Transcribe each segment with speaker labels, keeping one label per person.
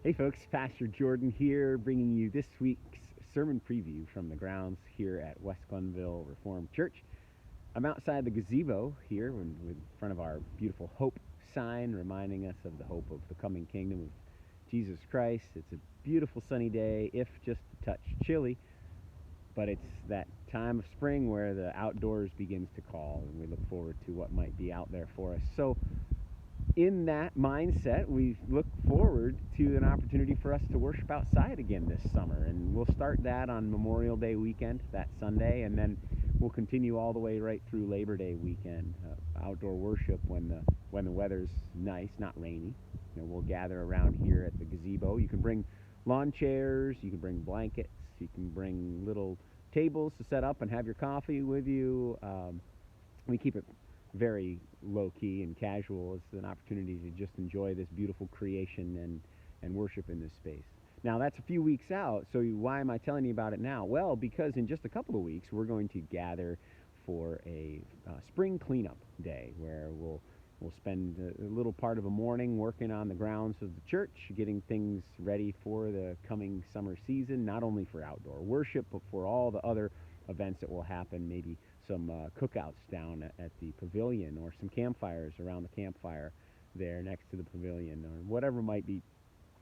Speaker 1: Hey folks, Pastor Jordan here, bringing you this week's sermon preview from the grounds here at West Glenville Reformed Church. I'm outside the gazebo here in front of our beautiful hope sign, reminding us of the hope of the coming kingdom of Jesus Christ. It's a beautiful sunny day, if just a touch chilly, but it's that time of spring where the outdoors begins to call, and we look forward to what might be out there for us. So in that mindset, we look forward to an opportunity for us to worship outside again this summer. And we'll start that on Memorial Day weekend, that Sunday, and then we'll continue all the way right through Labor Day weekend. Outdoor worship when the weather's nice, not rainy. We'll gather around here at the gazebo. You can bring lawn chairs, you can bring blankets, you can bring little tables to set up and have your coffee with you. We keep it very low-key and casual. It's an opportunity to just enjoy this beautiful creation and worship in this space. Now, that's a few weeks out, so why am I telling you about it now? Well, because in just a couple of weeks, we're going to gather for a spring cleanup day where we'll spend a little part of a morning working on the grounds of the church, getting things ready for the coming summer season, not only for outdoor worship, but for all the other events that will happen, maybe some cookouts down at the pavilion, or some campfires around the campfire there next to the pavilion, or whatever might be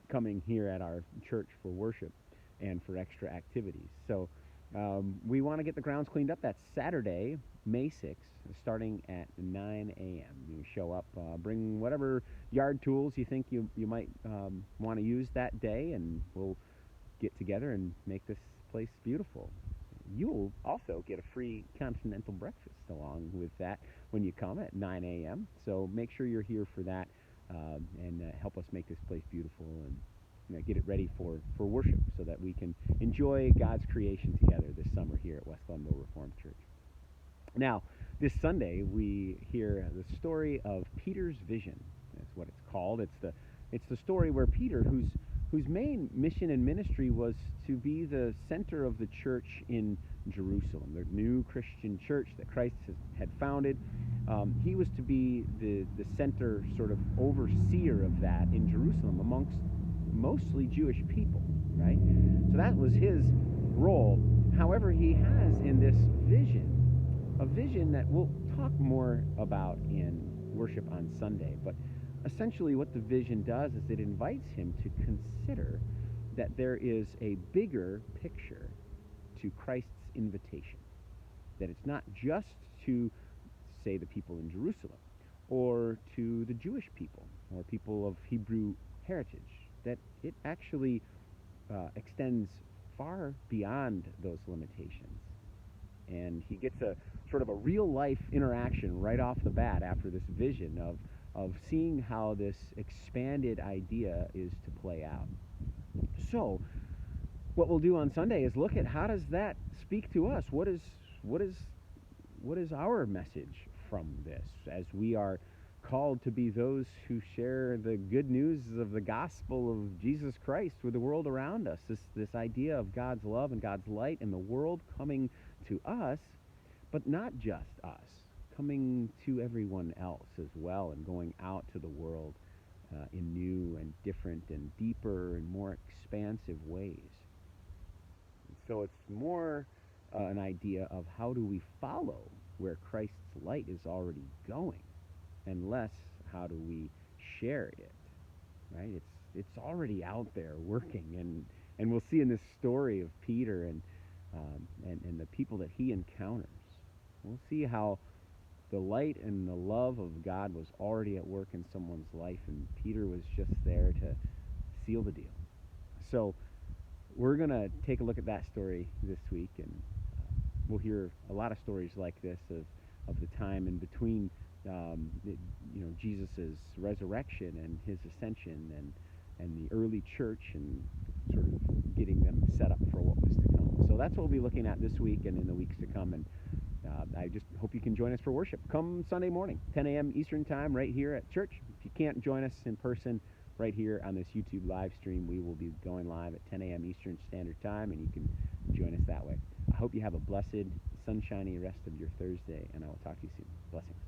Speaker 1: coming here at our church for worship and for extra activities. So we want to get the grounds cleaned up. That's Saturday, May 6th, starting at 9 a.m. You show up, bring whatever yard tools you think you might want to use that day, and we'll get together and make this place beautiful. You'll also get a free continental breakfast along with that when you come at 9 a.m. So make sure you're here for that and help us make this place beautiful and get it ready for worship so that we can enjoy God's creation together this summer here at West Glenville Reformed Church. Now, this Sunday we hear the story of Peter's vision. That's what it's called. It's the story where Peter, whose main mission and ministry was to be the center of the church in Jerusalem, the new Christian church that Christ had founded. He was to be the center, sort of overseer of that in Jerusalem amongst mostly Jewish people, right? So that was his role. However, he has in this vision, a vision that we'll talk more about in worship on Sunday, but essentially what the vision does is it invites him to consider that there is a bigger picture to Christ's invitation, that it's not just to, say, the people in Jerusalem or to the Jewish people or people of Hebrew heritage, that it actually extends far beyond those limitations. And he gets a sort of a real-life interaction right off the bat after this vision of seeing how this expanded idea is to play out. So what we'll do on Sunday is look at how does that speak to us? What is our message from this as we are called to be those who share the good news of the gospel of Jesus Christ with the world around us? This idea of God's love and God's light and the world coming to us, but not just us, coming to everyone else as well, and going out to the world in new and different and deeper and more expansive ways. So it's more an idea of how do we follow where Christ's light is already going, and less how do we share it, right? It's already out there working, and we'll see in this story of Peter and the people that he encounters, we'll see how the light and the love of God was already at work in someone's life, and Peter was just there to seal the deal. So we're going to take a look at that story this week, and we'll hear a lot of stories like this of the time in between Jesus' resurrection and his ascension and the early church, and sort of getting them set up for what was to come. So that's what we'll be looking at this week and in the weeks to come. And I just hope you can join us for worship. Come Sunday morning, 10 a.m. Eastern Time, right here at church. If you can't join us in person, right here on this YouTube live stream, we will be going live at 10 a.m. Eastern Standard Time, and you can join us that way. I hope you have a blessed, sunshiny rest of your Thursday, and I will talk to you soon. Blessings.